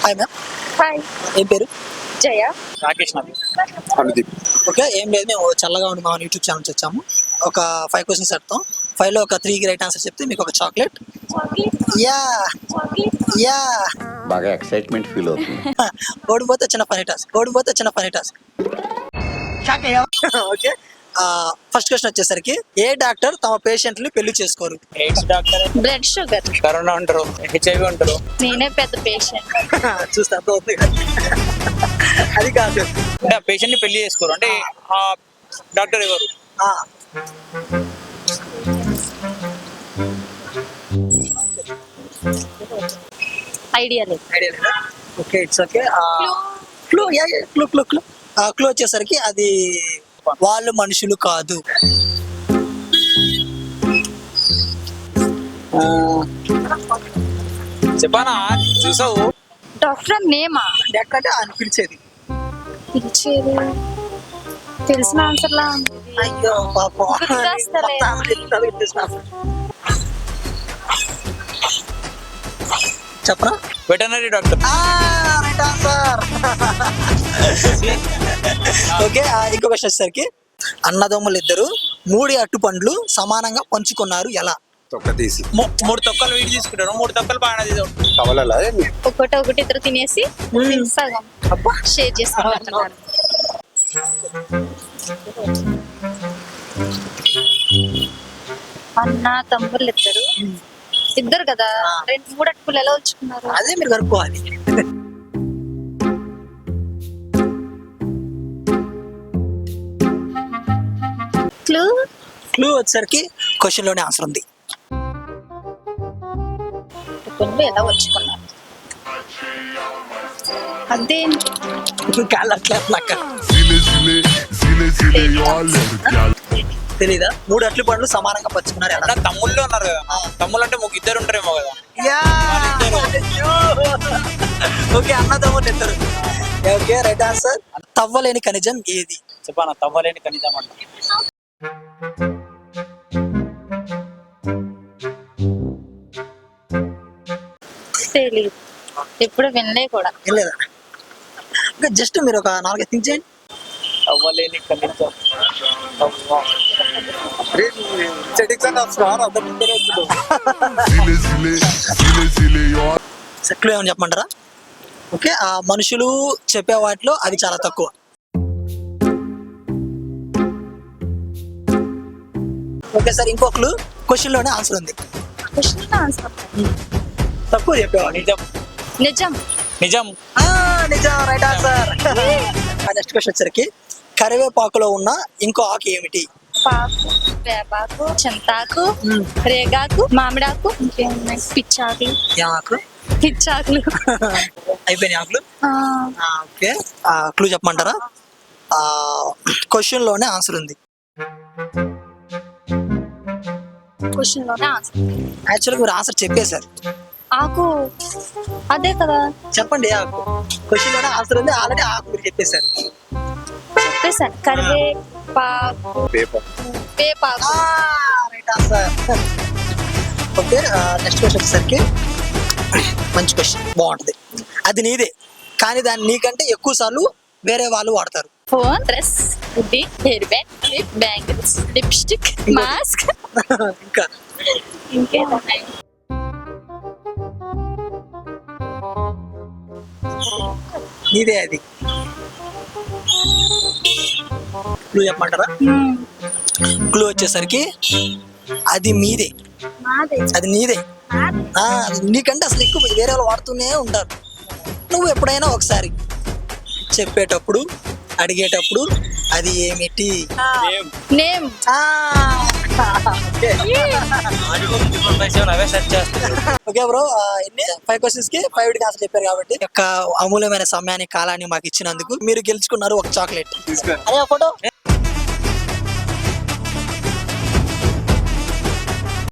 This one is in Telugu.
Hi ma'am. హాయ్, ఏం పేరు? జయ. రాకేష్ నాది. అనుదీప్. ఓకే, ఏం లేదు, మేము చల్లగా ఉండి మా యూట్యూబ్ ఛానల్ నుంచి వచ్చాము. ఒక 5 క్వశ్చన్స్ అడతాం. 5లో ఒక 3 రైట్ ఆన్సర్ చెప్తే మీకు ఒక చాక్లెట్. Yeah yeah. బాగా ఎక్సైట్మెంట్ ఫీల్ అవుతుంది. ఓడిపోతే చిన్న పని టాస్క్. ఓకే, ఫస్ట్ క్వశ్చన్ వచ్చేసరికి ఏ డాక్టర్ తమ పేషెంట్ని పెళ్లి చేసుకోరు? AIDS doctor, blood sugar. Corona ఉంటారు, హెచ్ఐవి ఉంటారు. నేనే పెద్ద పేషెంట్. చూస్తే అర్థం అవుతుంది కదా. అది కాదు. అంటే ఆ పేషెంట్ ని పెళ్లి చేసుకోరు అంటే ఆ డాక్టర్ ఎవరు? ఆ, ఐడియా లేదు. ఐడియా లేదా? Okay, it's okay. Clue clue clue clue clue వచ్చేసరికి అది వాళ్ళు మనుషులు కాదు. చెప్పానా? చూసావు? డాక్టర్ నేమా? డాక్టర్ అంటే అనిపించేది. పిలిచేది తెలిసిన ఆన్సర్ లా ఉంది. అయ్యో పాపం. గుర్తొస్తలే. చెప్పరా? Veterinary doctor. Right answer. Okay, ఇంకో క్వశ్చన్ వచ్చేసరికి అన్నదమ్ములు ఇద్దరు 3 అట్టు పండ్లు సమానంగా పంచుకున్నారు ఎలా? తొక్క తీసి 3 తొక్కలు వీడి తీసుకుంటారు, 3 తొక్కలు బాగా తీసుకుంటారు. కవలలా ఒకటి ఇద్దరు తినేసి సగం షేర్ చేసుకుంటున్నారు. అన్న తమ్ముళ్ళు ఇద్దరు కదా, 2-3 అటుకులు ఎలా వచ్చుకున్నారు? అదే మీరు కనుక్కోవాలి. క్లూ క్లూ వచ్చేసరికి క్వశ్చన్ లోనే ఆన్సర్ ఉంది. అటుకులు ఎలా వచ్చుకున్నారు? అదే కాళ్ళు అట్లా నాకు zile eu alerg తెలీదా? 3 అట్లు పండ్లు సమానంగా పంచుకున్నారు ఎలా? అన్న తమ్ముళ్ళు ఉన్నారు కదా, తమ్ముళ్ళు అంటే ఇద్దరు ఉంటారేమో కదా. ఓకే, అన్నదమ్ములు ఇద్దరు. Okay, right answer. తవ్వలేని ఖనిజం ఏది? చెప్పానా? తవ్వలేని ఖనిజం అంట. తెలీదు, ఎప్పుడు వినలే కూడా. లేదా? ఓకే, జస్ట్ మీరు ఒక 4 థింక్ చేయండి. తవ్వలేని ఖనిజం. zile eu క్లూ ఏమని చెప్పమంటారా? ఓకే, ఆ మనుషులు చెప్పే వాటిలో అది చాలా తక్కువ. ఓకే సార్, ఇంకో క్లూ క్వశ్చన్ లోనే ఆన్సర్ ఉంది. క్వశ్చన్ ఆన్సర్ తక్కువ చెప్పేవాడు. నిజం. నిజం. నిజం. నిజం, రైట్ ఆన్సర్. నెక్స్ట్ క్వశ్చన్ వచ్చరికి కరివేపాకులో ఉన్న ఇంకో ఆకు ఏమిటి? పాకు, వేపాకు, చింతాకు, రేగాకు, మామిడాకు, ఇంకేమున్నాయి? పిచ్చాకులు. ఏం ఆకులు? పిచ్చాకులు. అయిపోయినాయి ఆకులు. ఓకే, క్లూ చెప్పమంటారా? క్వశ్చన్ లోనే ఆన్సర్ ఉంది. క్వశ్చన్ లోనే ఆన్సర్. యాక్చువల్గా మీరు ఆన్సర్ చెప్పేశారు. ఆకు అదే కదా, చెప్పండి. ఆకు క్వశ్చన్ లోనే ఆన్సర్ ఉంది, ఆల్రెడీ ఆకు మీరు చెప్పేశారు. చెప్పేసాను. కరివేపాకు, వేపాకు. Right answer. Okay, next question వచ్చేసరికి మంచి క్వశ్చన్, బాగుంటుంది. అది నీదే కానీ దాన్ని నీకంటే ఎక్కువ సార్లు వేరే వాళ్ళు వాడతారు. Phone, dress, hoodie, hair band, lip, bangles, lipstick, mask. ఇంకా ఇంకేమున్నాయి? నీదే అది. క్లూ చెప్పమంటారా? క్లూ వచ్చేసరికి అది మీదే, మాదే. అది నీదే. నీకంటే అసలు ఎక్కువ వేరే వాళ్ళు వాడుతూనే ఉంటారు. నువ్వు ఎప్పుడైనా ఒకసారి చెప్పేటప్పుడు అడిగేటప్పుడు అది ఏమిటి? నేమ్. అవే సెర్చ్ చేస్తారు. ఓకే బ్రో, ఎన్ని 5 క్వశ్చన్స్ కి 5 ఆన్సర్ చెప్పారు కాబట్టి యొక్క అమూల్యమైన సమయాన్ని కాలాన్ని మాకు ఇచ్చినందుకు మీరు గెలుచుకున్నారు ఒక చాక్లెట్. అదే ఫోటో.